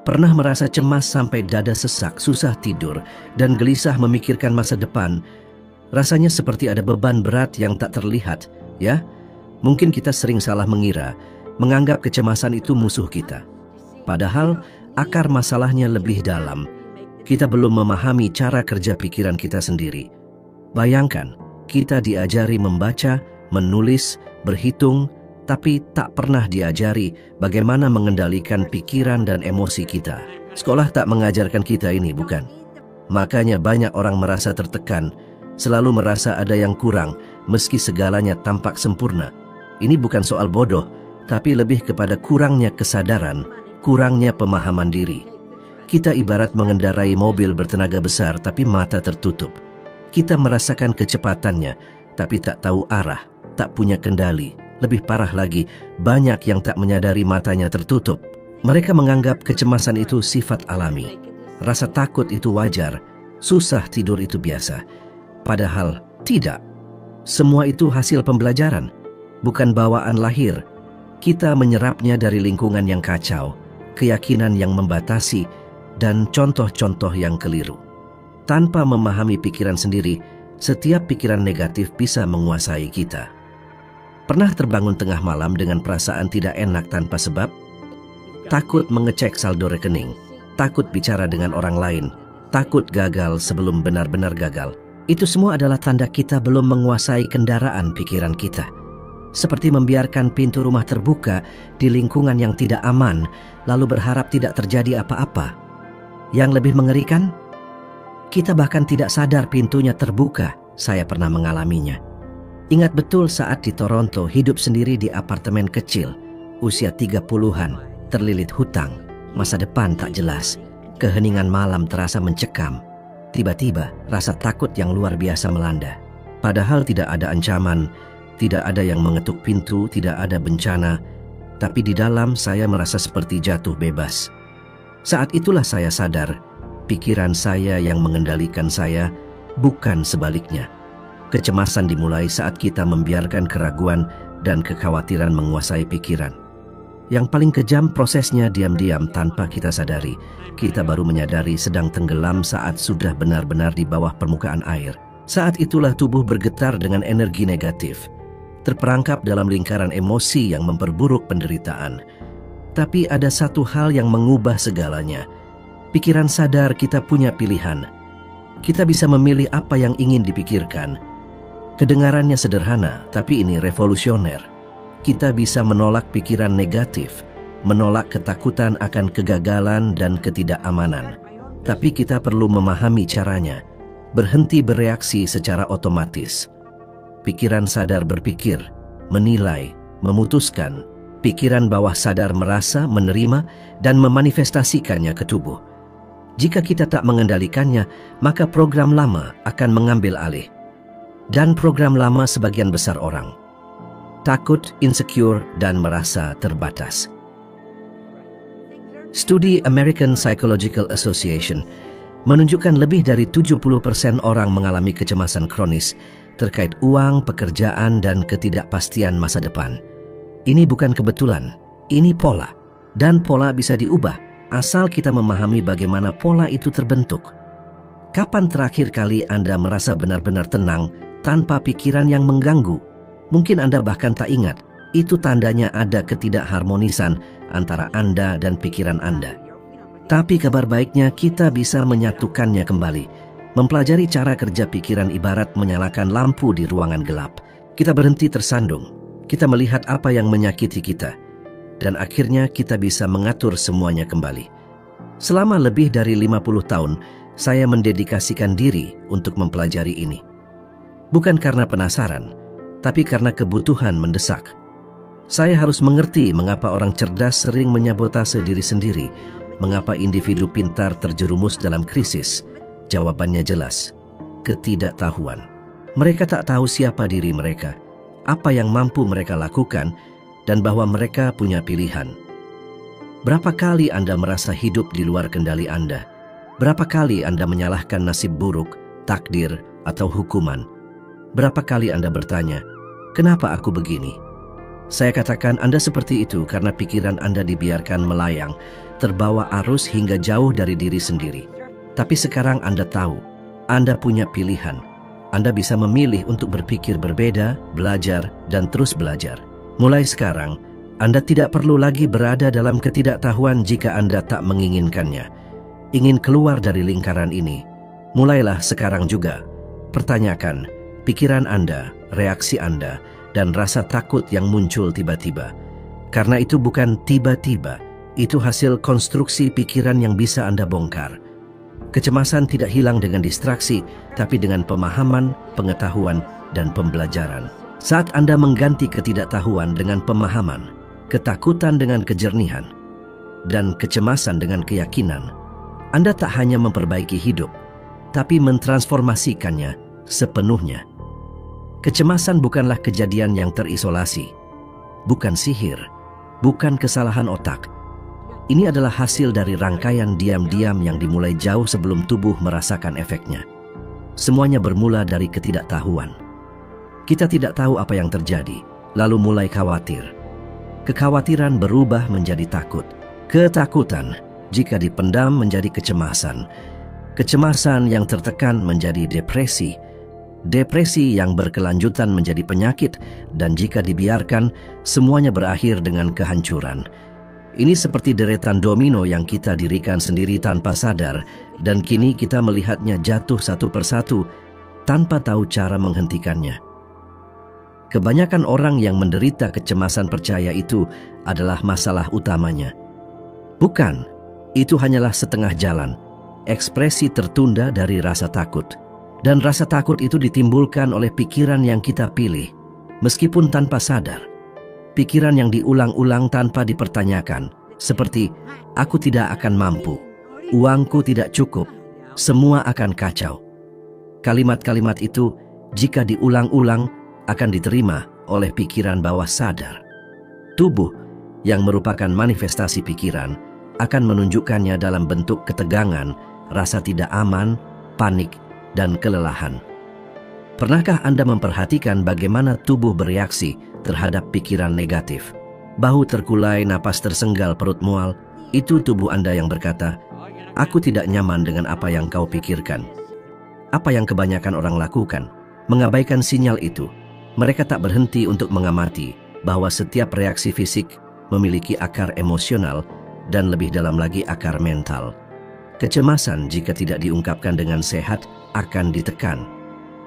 Pernah merasa cemas sampai dada sesak, susah tidur, dan gelisah memikirkan masa depan? Rasanya seperti ada beban berat yang tak terlihat, ya? Mungkin kita sering salah mengira, menganggap kecemasan itu musuh kita. Padahal, akar masalahnya lebih dalam. Kita belum memahami cara kerja pikiran kita sendiri. Bayangkan, kita diajari membaca, menulis, berhitung, tapi tak pernah diajari bagaimana mengendalikan pikiran dan emosi kita. Sekolah tak mengajarkan kita ini, bukan? Makanya banyak orang merasa tertekan, selalu merasa ada yang kurang, meski segalanya tampak sempurna. Ini bukan soal bodoh, tapi lebih kepada kurangnya kesadaran, kurangnya pemahaman diri. Kita ibarat mengendarai mobil bertenaga besar tapi mata tertutup. Kita merasakan kecepatannya, tapi tak tahu arah, tak punya kendali. Lebih parah lagi, banyak yang tak menyadari matanya tertutup. Mereka menganggap kecemasan itu sifat alami. Rasa takut itu wajar, susah tidur itu biasa. Padahal tidak. Semua itu hasil pembelajaran, bukan bawaan lahir. Kita menyerapnya dari lingkungan yang kacau, keyakinan yang membatasi, dan contoh-contoh yang keliru. Tanpa memahami pikiran sendiri, setiap pikiran negatif bisa menguasai kita. Pernah terbangun tengah malam dengan perasaan tidak enak tanpa sebab? Takut mengecek saldo rekening, takut bicara dengan orang lain, takut gagal sebelum benar-benar gagal. Itu semua adalah tanda kita belum menguasai kendaraan pikiran kita. Seperti membiarkan pintu rumah terbuka di lingkungan yang tidak aman, lalu berharap tidak terjadi apa-apa. Yang lebih mengerikan, kita bahkan tidak sadar pintunya terbuka. Saya pernah mengalaminya. Ingat betul saat di Toronto hidup sendiri di apartemen kecil, usia 30-an, terlilit hutang, masa depan tak jelas, keheningan malam terasa mencekam. Tiba-tiba rasa takut yang luar biasa melanda. Padahal tidak ada ancaman, tidak ada yang mengetuk pintu, tidak ada bencana, tapi di dalam saya merasa seperti jatuh bebas. Saat itulah saya sadar, pikiran saya yang mengendalikan saya, bukan sebaliknya. Kecemasan dimulai saat kita membiarkan keraguan dan kekhawatiran menguasai pikiran. Yang paling kejam prosesnya diam-diam tanpa kita sadari. Kita baru menyadari sedang tenggelam saat sudah benar-benar di bawah permukaan air. Saat itulah tubuh bergetar dengan energi negatif, terperangkap dalam lingkaran emosi yang memperburuk penderitaan. Tapi ada satu hal yang mengubah segalanya. Pikiran sadar kita punya pilihan. Kita bisa memilih apa yang ingin dipikirkan. Kedengarannya sederhana, tapi ini revolusioner. Kita bisa menolak pikiran negatif, menolak ketakutan akan kegagalan dan ketidakamanan. Tapi kita perlu memahami caranya, berhenti bereaksi secara otomatis. Pikiran sadar berpikir, menilai, memutuskan. Pikiran bawah sadar merasa, menerima, dan memanifestasikannya ke tubuh. Jika kita tak mengendalikannya, maka program lama akan mengambil alih. Dan program lama sebagian besar orang takut, insecure, dan merasa terbatas. Studi American Psychological Association menunjukkan lebih dari 70% orang mengalami kecemasan kronis terkait uang, pekerjaan, dan ketidakpastian masa depan. Ini bukan kebetulan, ini pola. Dan pola bisa diubah, asal kita memahami bagaimana pola itu terbentuk. Kapan terakhir kali Anda merasa benar-benar tenang tanpa pikiran yang mengganggu? Mungkin Anda bahkan tak ingat. Itu tandanya ada ketidakharmonisan antara Anda dan pikiran Anda. Tapi kabar baiknya kita bisa menyatukannya kembali. Mempelajari cara kerja pikiran ibarat menyalakan lampu di ruangan gelap. Kita berhenti tersandung. Kita melihat apa yang menyakiti kita, dan akhirnya kita bisa mengatur semuanya kembali. Selama lebih dari 50 tahun, saya mendedikasikan diri untuk mempelajari ini. Bukan karena penasaran, tapi karena kebutuhan mendesak. Saya harus mengerti mengapa orang cerdas sering menyabotase diri sendiri, mengapa individu pintar terjerumus dalam krisis. Jawabannya jelas, ketidaktahuan. Mereka tak tahu siapa diri mereka, apa yang mampu mereka lakukan, dan bahwa mereka punya pilihan. Berapa kali Anda merasa hidup di luar kendali Anda? Berapa kali Anda menyalahkan nasib buruk, takdir, atau hukuman? Berapa kali Anda bertanya, kenapa aku begini? Saya katakan Anda seperti itu karena pikiran Anda dibiarkan melayang, terbawa arus hingga jauh dari diri sendiri. Tapi sekarang Anda tahu, Anda punya pilihan. Anda bisa memilih untuk berpikir berbeda, belajar, dan terus belajar. Mulai sekarang, Anda tidak perlu lagi berada dalam ketidaktahuan jika Anda tak menginginkannya. Ingin keluar dari lingkaran ini, mulailah sekarang juga. Pertanyakan pikiran Anda, reaksi Anda, dan rasa takut yang muncul tiba-tiba. Karena itu bukan tiba-tiba, itu hasil konstruksi pikiran yang bisa Anda bongkar. Kecemasan tidak hilang dengan distraksi, tapi dengan pemahaman, pengetahuan, dan pembelajaran. Saat Anda mengganti ketidaktahuan dengan pemahaman, ketakutan dengan kejernihan, dan kecemasan dengan keyakinan, Anda tak hanya memperbaiki hidup, tapi mentransformasikannya sepenuhnya. Kecemasan bukanlah kejadian yang terisolasi, bukan sihir, bukan kesalahan otak. Ini adalah hasil dari rangkaian diam-diam yang dimulai jauh sebelum tubuh merasakan efeknya. Semuanya bermula dari ketidaktahuan. Kita tidak tahu apa yang terjadi, lalu mulai khawatir. Kekhawatiran berubah menjadi takut. Ketakutan, jika dipendam menjadi kecemasan. Kecemasan yang tertekan menjadi depresi. Depresi yang berkelanjutan menjadi penyakit, dan jika dibiarkan, semuanya berakhir dengan kehancuran. Ini seperti deretan domino yang kita dirikan sendiri tanpa sadar, dan kini kita melihatnya jatuh satu persatu tanpa tahu cara menghentikannya. Kebanyakan orang yang menderita kecemasan percaya itu adalah masalah utamanya. Bukan, itu hanyalah setengah jalan, ekspresi tertunda dari rasa takut. Dan rasa takut itu ditimbulkan oleh pikiran yang kita pilih, meskipun tanpa sadar. Pikiran yang diulang-ulang tanpa dipertanyakan, seperti aku tidak akan mampu, uangku tidak cukup, semua akan kacau. Kalimat-kalimat itu, jika diulang-ulang, akan diterima oleh pikiran bawah sadar. Tubuh, yang merupakan manifestasi pikiran, akan menunjukkannya dalam bentuk ketegangan, rasa tidak aman, panik, dan kelelahan. Pernahkah Anda memperhatikan bagaimana tubuh bereaksi terhadap pikiran negatif? Bahu terkulai, napas tersenggal, perut mual. Itu tubuh Anda yang berkata, "Aku tidak nyaman dengan apa yang kau pikirkan." Apa yang kebanyakan orang lakukan? Mengabaikan sinyal itu. Mereka tak berhenti untuk mengamati bahwa setiap reaksi fisik memiliki akar emosional dan lebih dalam lagi akar mental. Kecemasan jika tidak diungkapkan dengan sehat akan ditekan.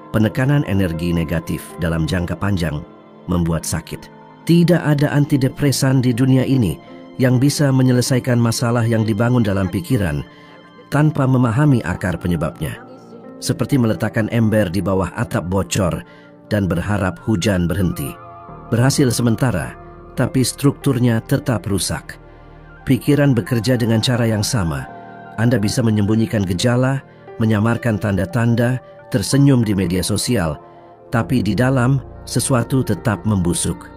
Penekanan energi negatif dalam jangka panjang membuat sakit. Tidak ada antidepresan di dunia ini yang bisa menyelesaikan masalah yang dibangun dalam pikiran tanpa memahami akar penyebabnya. Seperti meletakkan ember di bawah atap bocor dan berharap hujan berhenti. Berhasil sementara, tapi strukturnya tetap rusak. Pikiran bekerja dengan cara yang sama. Anda bisa menyembunyikan gejala, menyamarkan tanda-tanda, tersenyum di media sosial, tapi di dalam sesuatu tetap membusuk.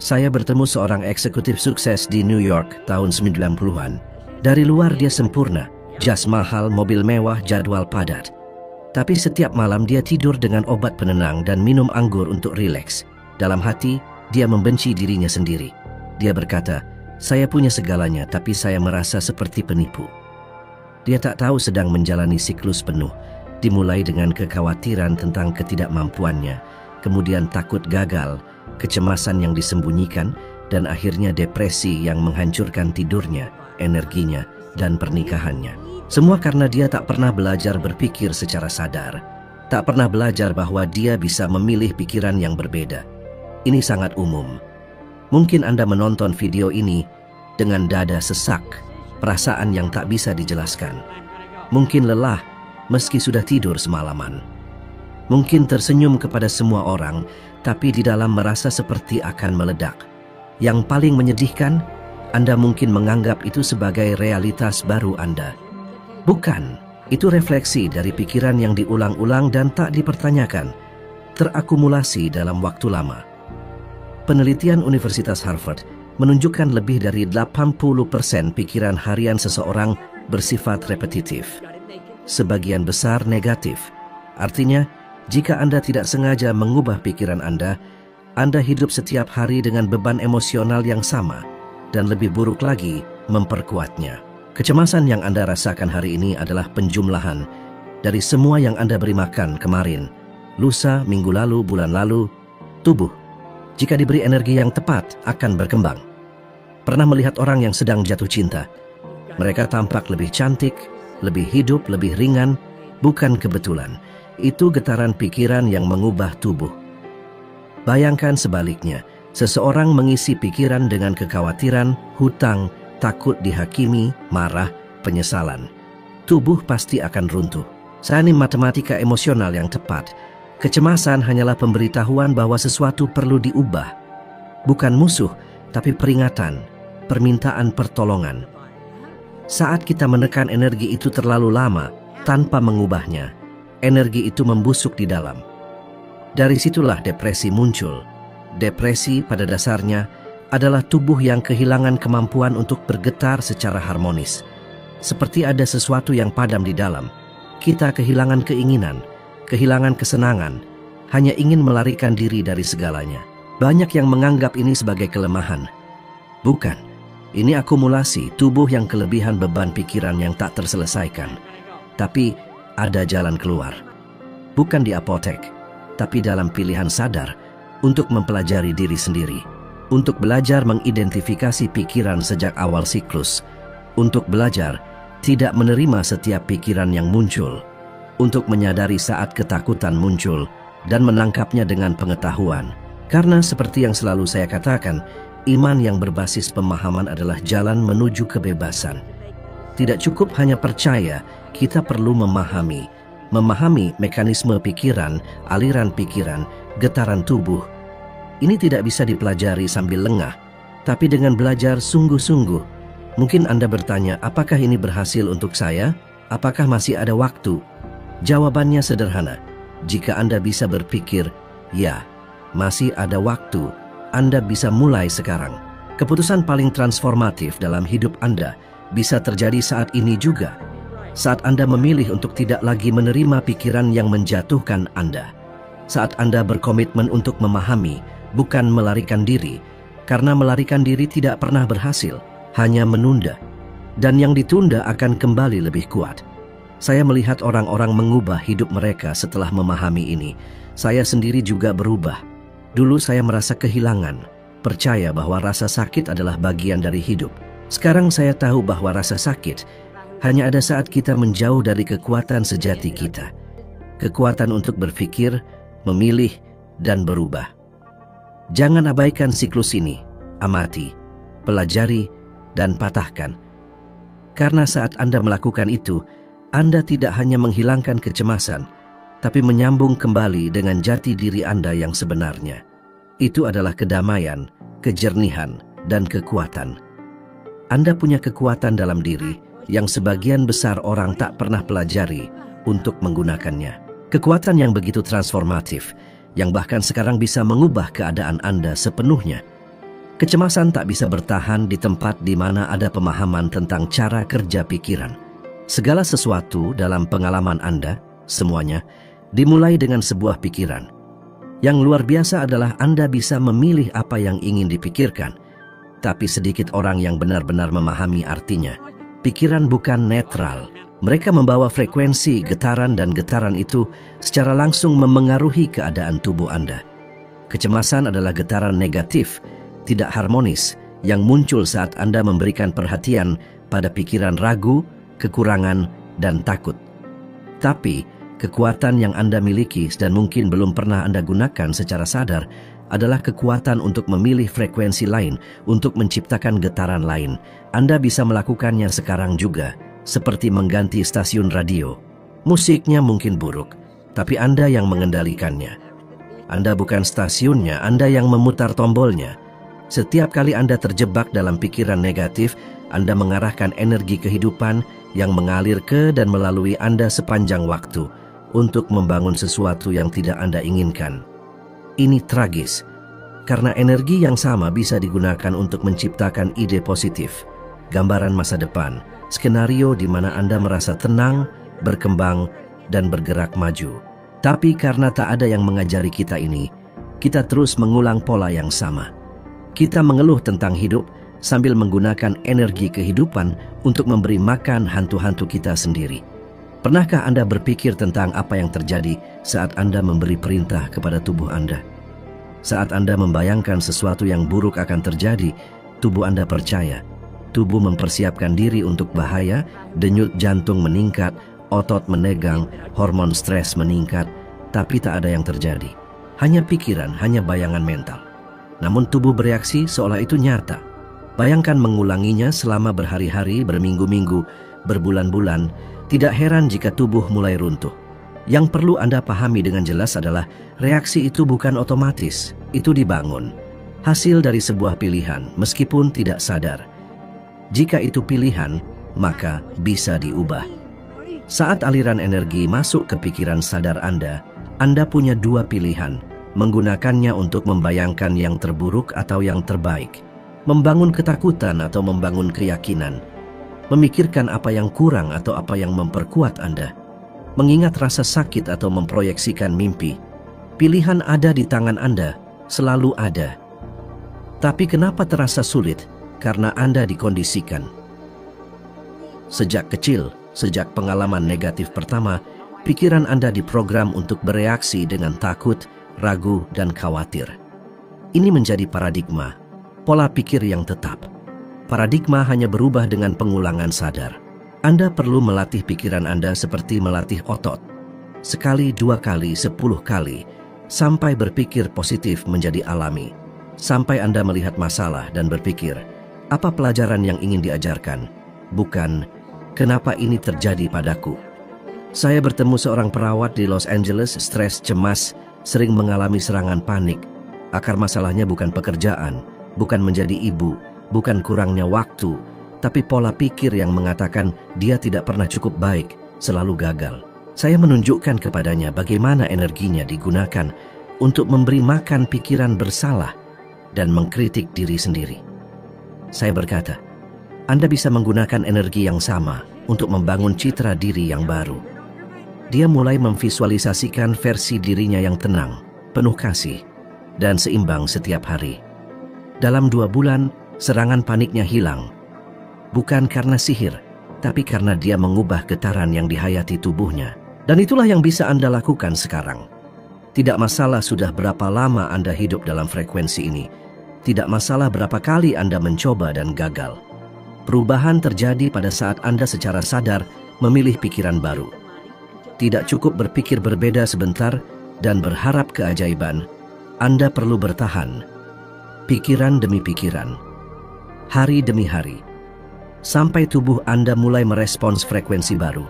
Saya bertemu seorang eksekutif sukses di New York tahun 90-an. Dari luar dia sempurna, jas mahal, mobil mewah, jadwal padat. Tapi setiap malam dia tidur dengan obat penenang dan minum anggur untuk rileks. Dalam hati, dia membenci dirinya sendiri. Dia berkata, "Saya punya segalanya, tapi saya merasa seperti penipu." Dia tak tahu sedang menjalani siklus penuh, dimulai dengan kekhawatiran tentang ketidakmampuannya, kemudian takut gagal, kecemasan yang disembunyikan, dan akhirnya depresi yang menghancurkan tidurnya, energinya, dan pernikahannya. Semua karena dia tak pernah belajar berpikir secara sadar, tak pernah belajar bahwa dia bisa memilih pikiran yang berbeda. Ini sangat umum. Mungkin Anda menonton video ini dengan dada sesak, perasaan yang tak bisa dijelaskan. Mungkin lelah meski sudah tidur semalaman. Mungkin tersenyum kepada semua orang, tapi di dalam merasa seperti akan meledak. Yang paling menyedihkan, Anda mungkin menganggap itu sebagai realitas baru Anda. Bukan, itu refleksi dari pikiran yang diulang-ulang dan tak dipertanyakan, terakumulasi dalam waktu lama. Penelitian Universitas Harvard menunjukkan lebih dari 80% pikiran harian seseorang bersifat repetitif. Sebagian besar negatif. Artinya, jika Anda tidak sengaja mengubah pikiran Anda, Anda hidup setiap hari dengan beban emosional yang sama, dan lebih buruk lagi, memperkuatnya. Kecemasan yang Anda rasakan hari ini adalah penjumlahan dari semua yang Anda beri makan kemarin, lusa, minggu lalu, bulan lalu. Tubuh, jika diberi energi yang tepat, akan berkembang. Pernah melihat orang yang sedang jatuh cinta? Mereka tampak lebih cantik, lebih hidup, lebih ringan. Bukan kebetulan. Itu getaran pikiran yang mengubah tubuh. Bayangkan sebaliknya, seseorang mengisi pikiran dengan kekhawatiran, hutang, takut dihakimi, marah, penyesalan. Tubuh pasti akan runtuh. Ini matematika emosional yang tepat. Kecemasan hanyalah pemberitahuan bahwa sesuatu perlu diubah. Bukan musuh, tapi peringatan, permintaan pertolongan. Saat kita menekan energi itu terlalu lama, tanpa mengubahnya, energi itu membusuk di dalam. Dari situlah depresi muncul. Depresi pada dasarnya adalah tubuh yang kehilangan kemampuan untuk bergetar secara harmonis. Seperti ada sesuatu yang padam di dalam. Kita kehilangan keinginan, kehilangan kesenangan, hanya ingin melarikan diri dari segalanya. Banyak yang menganggap ini sebagai kelemahan. Bukan, ini akumulasi tubuh yang kelebihan beban pikiran yang tak terselesaikan. Tapi ada jalan keluar. Bukan di apotek, tapi dalam pilihan sadar untuk mempelajari diri sendiri, untuk belajar mengidentifikasi pikiran sejak awal siklus, untuk belajar tidak menerima setiap pikiran yang muncul, untuk menyadari saat ketakutan muncul dan menangkapnya dengan pengetahuan. Karena seperti yang selalu saya katakan, iman yang berbasis pemahaman adalah jalan menuju kebebasan. Tidak cukup hanya percaya, kita perlu memahami mekanisme pikiran, aliran pikiran, getaran tubuh. Ini tidak bisa dipelajari sambil lengah, tapi dengan belajar sungguh-sungguh. Mungkin Anda bertanya, apakah ini berhasil untuk saya? Apakah masih ada waktu? Jawabannya sederhana. Jika Anda bisa berpikir, ya, masih ada waktu, Anda bisa mulai sekarang. Keputusan paling transformatif dalam hidup Anda bisa terjadi saat ini juga. Saat Anda memilih untuk tidak lagi menerima pikiran yang menjatuhkan Anda. Saat Anda berkomitmen untuk memahami, bukan melarikan diri. Karena melarikan diri tidak pernah berhasil, hanya menunda. Dan yang ditunda akan kembali lebih kuat. Saya melihat orang-orang mengubah hidup mereka setelah memahami ini. Saya sendiri juga berubah. Dulu saya merasa kehilangan, percaya bahwa rasa sakit adalah bagian dari hidup. Sekarang saya tahu bahwa rasa sakit hanya ada saat kita menjauh dari kekuatan sejati kita. Kekuatan untuk berpikir, memilih, dan berubah. Jangan abaikan siklus ini. Amati, pelajari, dan patahkan. Karena saat Anda melakukan itu, Anda tidak hanya menghilangkan kecemasan, tapi menyambung kembali dengan jati diri Anda yang sebenarnya. Itu adalah kedamaian, kejernihan, dan kekuatan. Anda punya kekuatan dalam diri yang sebagian besar orang tak pernah pelajari untuk menggunakannya. Kekuatan yang begitu transformatif, yang bahkan sekarang bisa mengubah keadaan Anda sepenuhnya. Kecemasan tak bisa bertahan di tempat di mana ada pemahaman tentang cara kerja pikiran. Segala sesuatu dalam pengalaman Anda, semuanya, dimulai dengan sebuah pikiran. Yang luar biasa adalah Anda bisa memilih apa yang ingin dipikirkan, tapi sedikit orang yang benar-benar memahami artinya. Pikiran bukan netral. Mereka membawa frekuensi, getaran, dan getaran itu secara langsung memengaruhi keadaan tubuh Anda. Kecemasan adalah getaran negatif, tidak harmonis, yang muncul saat Anda memberikan perhatian pada pikiran ragu, kekurangan, dan takut. Tapi, kekuatan yang Anda miliki dan mungkin belum pernah Anda gunakan secara sadar adalah kekuatan untuk memilih frekuensi lain, untuk menciptakan getaran lain. Anda bisa melakukannya sekarang juga, seperti mengganti stasiun radio. Musiknya mungkin buruk, tapi Anda yang mengendalikannya. Anda bukan stasiunnya, Anda yang memutar tombolnya. Setiap kali Anda terjebak dalam pikiran negatif, Anda mengarahkan energi kehidupan yang mengalir ke dan melalui Anda sepanjang waktu untuk membangun sesuatu yang tidak Anda inginkan. Ini tragis, karena energi yang sama bisa digunakan untuk menciptakan ide positif, gambaran masa depan, skenario di mana Anda merasa tenang, berkembang, dan bergerak maju. Tapi karena tak ada yang mengajari kita ini, kita terus mengulang pola yang sama. Kita mengeluh tentang hidup sambil menggunakan energi kehidupan untuk memberi makan hantu-hantu kita sendiri. Pernahkah Anda berpikir tentang apa yang terjadi saat Anda memberi perintah kepada tubuh Anda? Saat Anda membayangkan sesuatu yang buruk akan terjadi, tubuh Anda percaya. Tubuh mempersiapkan diri untuk bahaya, denyut jantung meningkat, otot menegang, hormon stres meningkat, tapi tak ada yang terjadi. Hanya pikiran, hanya bayangan mental. Namun tubuh bereaksi seolah itu nyata. Bayangkan mengulanginya selama berhari-hari, berminggu-minggu, berbulan-bulan. Tidak heran jika tubuh mulai runtuh. Yang perlu Anda pahami dengan jelas adalah reaksi itu bukan otomatis, itu dibangun. Hasil dari sebuah pilihan, meskipun tidak sadar. Jika itu pilihan, maka bisa diubah. Saat aliran energi masuk ke pikiran sadar Anda punya dua pilihan, menggunakannya untuk membayangkan yang terburuk atau yang terbaik, membangun ketakutan atau membangun keyakinan, memikirkan apa yang kurang atau apa yang memperkuat Anda, mengingat rasa sakit atau memproyeksikan mimpi. Pilihan ada di tangan Anda, selalu ada. Tapi kenapa terasa sulit? Karena Anda dikondisikan. Sejak kecil, sejak pengalaman negatif pertama, pikiran Anda diprogram untuk bereaksi dengan takut, ragu, dan khawatir. Ini menjadi paradigma, pola pikir yang tetap. Paradigma hanya berubah dengan pengulangan sadar. Anda perlu melatih pikiran Anda seperti melatih otot. Sekali, 2 kali, 10 kali, sampai berpikir positif menjadi alami. Sampai Anda melihat masalah dan berpikir, apa pelajaran yang ingin diajarkan? Bukan, kenapa ini terjadi padaku? Saya bertemu seorang perawat di Los Angeles, stres, cemas, sering mengalami serangan panik. Akar masalahnya bukan pekerjaan, bukan menjadi ibu, bukan kurangnya waktu, tapi pola pikir yang mengatakan dia tidak pernah cukup baik, selalu gagal. Saya menunjukkan kepadanya bagaimana energinya digunakan untuk memberi makan pikiran bersalah dan mengkritik diri sendiri. Saya berkata, Anda bisa menggunakan energi yang sama untuk membangun citra diri yang baru. Dia mulai memvisualisasikan versi dirinya yang tenang, penuh kasih, dan seimbang setiap hari. Dalam 2 bulan, serangan paniknya hilang. Bukan karena sihir, tapi karena dia mengubah getaran yang dihayati tubuhnya. Dan itulah yang bisa Anda lakukan sekarang. Tidak masalah sudah berapa lama Anda hidup dalam frekuensi ini. Tidak masalah berapa kali Anda mencoba dan gagal. Perubahan terjadi pada saat Anda secara sadar memilih pikiran baru. Tidak cukup berpikir berbeda sebentar dan berharap keajaiban. Anda perlu bertahan. Pikiran demi pikiran, hari demi hari, sampai tubuh Anda mulai merespons frekuensi baru.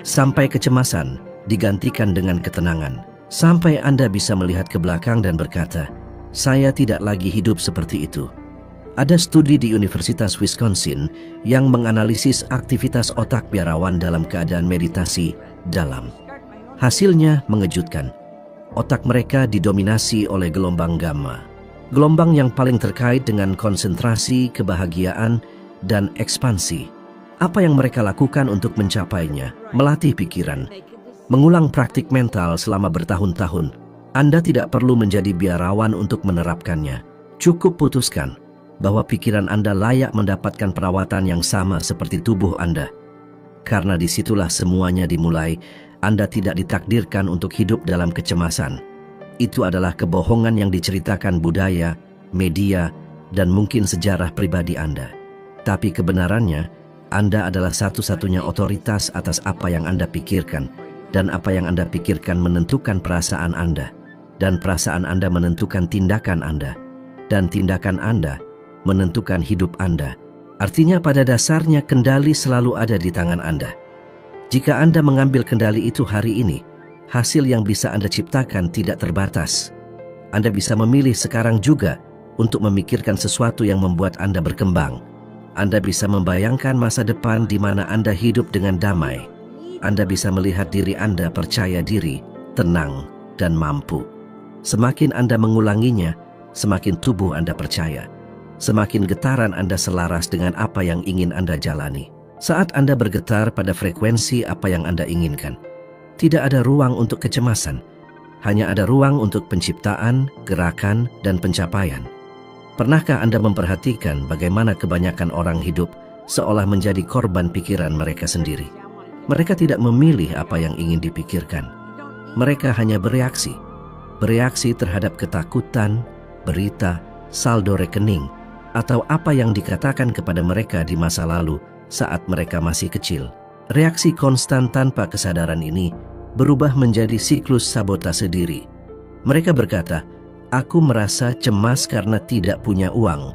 Sampai kecemasan digantikan dengan ketenangan. Sampai Anda bisa melihat ke belakang dan berkata, saya tidak lagi hidup seperti itu. Ada studi di Universitas Wisconsin yang menganalisis aktivitas otak biarawan dalam keadaan meditasi dalam. Hasilnya mengejutkan. Otak mereka didominasi oleh gelombang gamma. Gelombang yang paling terkait dengan konsentrasi, kebahagiaan, dan ekspansi. Apa yang mereka lakukan untuk mencapainya? Melatih pikiran, mengulang praktik mental selama bertahun-tahun. Anda tidak perlu menjadi biarawan untuk menerapkannya. Cukup putuskan bahwa pikiran Anda layak mendapatkan perawatan yang sama seperti tubuh Anda. Karena disitulah semuanya dimulai. Anda tidak ditakdirkan untuk hidup dalam kecemasan. Itu adalah kebohongan yang diceritakan budaya, media, dan mungkin sejarah pribadi Anda. Tapi kebenarannya, Anda adalah satu-satunya otoritas atas apa yang Anda pikirkan, dan apa yang Anda pikirkan menentukan perasaan Anda, dan perasaan Anda menentukan tindakan Anda, dan tindakan Anda menentukan hidup Anda. Artinya pada dasarnya kendali selalu ada di tangan Anda. Jika Anda mengambil kendali itu hari ini, hasil yang bisa Anda ciptakan tidak terbatas. Anda bisa memilih sekarang juga untuk memikirkan sesuatu yang membuat Anda berkembang. Anda bisa membayangkan masa depan di mana Anda hidup dengan damai. Anda bisa melihat diri Anda percaya diri, tenang, dan mampu. Semakin Anda mengulanginya, semakin tubuh Anda percaya. Semakin getaran Anda selaras dengan apa yang ingin Anda jalani. Saat Anda bergetar pada frekuensi apa yang Anda inginkan, tidak ada ruang untuk kecemasan. Hanya ada ruang untuk penciptaan, gerakan, dan pencapaian. Pernahkah Anda memperhatikan bagaimana kebanyakan orang hidup seolah menjadi korban pikiran mereka sendiri? Mereka tidak memilih apa yang ingin dipikirkan. Mereka hanya bereaksi terhadap ketakutan, berita, saldo rekening, atau apa yang dikatakan kepada mereka di masa lalu saat mereka masih kecil. Reaksi konstan tanpa kesadaran ini berubah menjadi siklus sabotase diri. Mereka berkata, "Aku merasa cemas karena tidak punya uang."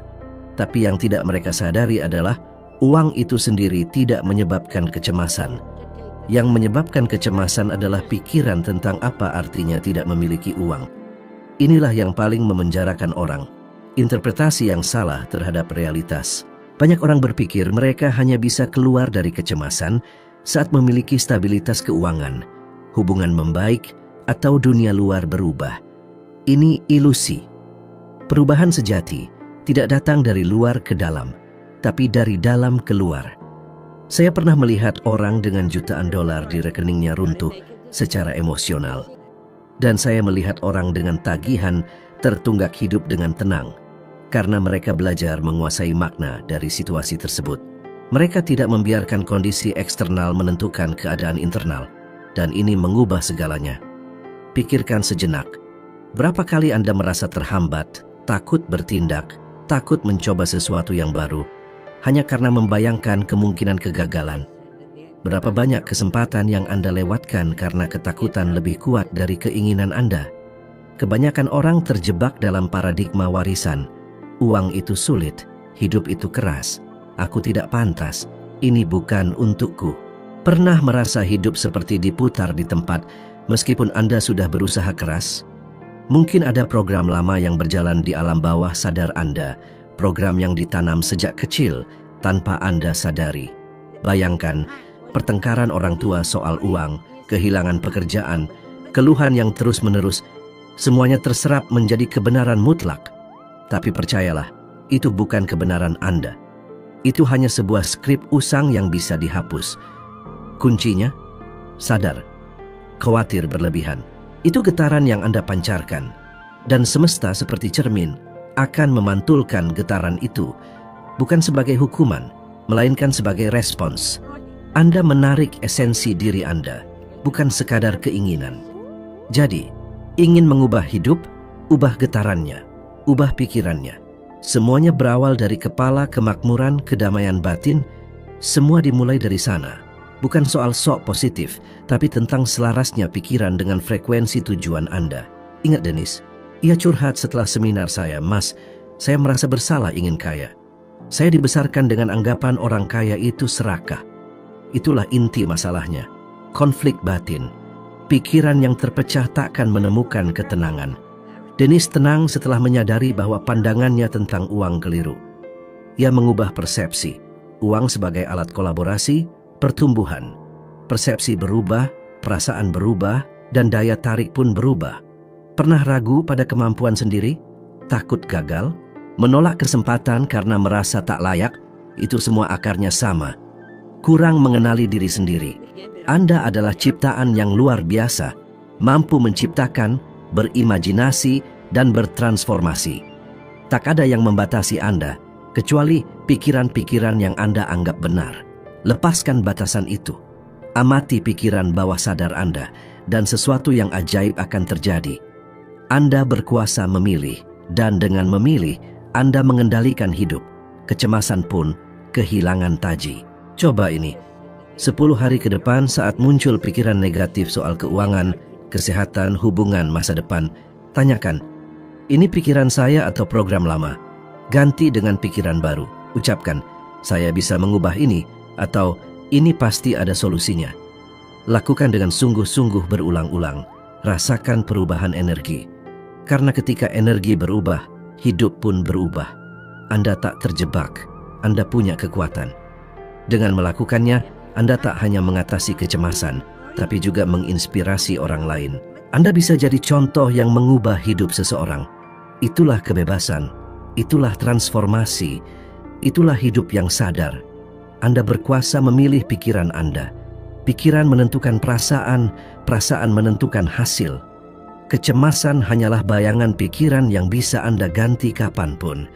Tapi yang tidak mereka sadari adalah uang itu sendiri tidak menyebabkan kecemasan. Yang menyebabkan kecemasan adalah pikiran tentang apa artinya tidak memiliki uang. Inilah yang paling memenjarakan orang. Interpretasi yang salah terhadap realitas. Banyak orang berpikir mereka hanya bisa keluar dari kecemasan saat memiliki stabilitas keuangan, hubungan membaik, atau dunia luar berubah. Ini ilusi. Perubahan sejati tidak datang dari luar ke dalam, tapi dari dalam keluar. Saya pernah melihat orang dengan jutaan dolar di rekeningnya runtuh secara emosional. Dan saya melihat orang dengan tagihan tertunggak hidup dengan tenang, karena mereka belajar menguasai makna dari situasi tersebut. Mereka tidak membiarkan kondisi eksternal menentukan keadaan internal, dan ini mengubah segalanya. Pikirkan sejenak, berapa kali Anda merasa terhambat, takut bertindak, takut mencoba sesuatu yang baru, hanya karena membayangkan kemungkinan kegagalan? Berapa banyak kesempatan yang Anda lewatkan karena ketakutan lebih kuat dari keinginan Anda? Kebanyakan orang terjebak dalam paradigma warisan. Uang itu sulit, hidup itu keras, aku tidak pantas, ini bukan untukku. Pernah merasa hidup seperti diputar di tempat meskipun Anda sudah berusaha keras? Mungkin ada program lama yang berjalan di alam bawah sadar Anda, program yang ditanam sejak kecil tanpa Anda sadari. Bayangkan, pertengkaran orang tua soal uang, kehilangan pekerjaan, keluhan yang terus-menerus, semuanya terserap menjadi kebenaran mutlak. Tapi percayalah, itu bukan kebenaran Anda. Itu hanya sebuah skrip usang yang bisa dihapus. Kuncinya, sadar, khawatir berlebihan. Itu getaran yang Anda pancarkan. Dan semesta seperti cermin akan memantulkan getaran itu, bukan sebagai hukuman, melainkan sebagai respons. Anda menarik esensi diri Anda, bukan sekadar keinginan. Jadi, ingin mengubah hidup, ubah getarannya, ubah pikirannya. Semuanya berawal dari kepala, kemakmuran, kedamaian batin. Semua dimulai dari sana. Bukan soal sok positif, tapi tentang selarasnya pikiran dengan frekuensi tujuan Anda. Ingat Dennis, ia curhat setelah seminar saya, "Mas, saya merasa bersalah ingin kaya. Saya dibesarkan dengan anggapan orang kaya itu serakah." Itulah inti masalahnya, konflik batin. Pikiran yang terpecah takkan menemukan ketenangan. Dennis tenang setelah menyadari bahwa pandangannya tentang uang keliru. Ia mengubah persepsi, uang sebagai alat kolaborasi, pertumbuhan. Persepsi berubah, perasaan berubah, dan daya tarik pun berubah. Pernah ragu pada kemampuan sendiri? Takut gagal? Menolak kesempatan karena merasa tak layak? Itu semua akarnya sama. Kurang mengenali diri sendiri. Anda adalah ciptaan yang luar biasa, mampu menciptakan, berimajinasi, dan bertransformasi. Tak ada yang membatasi Anda, kecuali pikiran-pikiran yang Anda anggap benar. Lepaskan batasan itu. Amati pikiran bawah sadar Anda, dan sesuatu yang ajaib akan terjadi. Anda berkuasa memilih, dan dengan memilih, Anda mengendalikan hidup. Kecemasan pun kehilangan taji. Coba ini, 10 hari ke depan saat muncul pikiran negatif soal keuangan, kesehatan, hubungan, masa depan, tanyakan, ini pikiran saya atau program lama? Ganti dengan pikiran baru. Ucapkan, saya bisa mengubah ini, atau ini pasti ada solusinya. Lakukan dengan sungguh-sungguh berulang-ulang. Rasakan perubahan energi. Karena ketika energi berubah, hidup pun berubah. Anda tak terjebak, Anda punya kekuatan. Dengan melakukannya, Anda tak hanya mengatasi kecemasan, tapi juga menginspirasi orang lain. Anda bisa jadi contoh yang mengubah hidup seseorang. Itulah kebebasan, itulah transformasi, itulah hidup yang sadar. Anda berkuasa memilih pikiran Anda. Pikiran menentukan perasaan, perasaan menentukan hasil. Kecemasan hanyalah bayangan pikiran yang bisa Anda ganti kapanpun.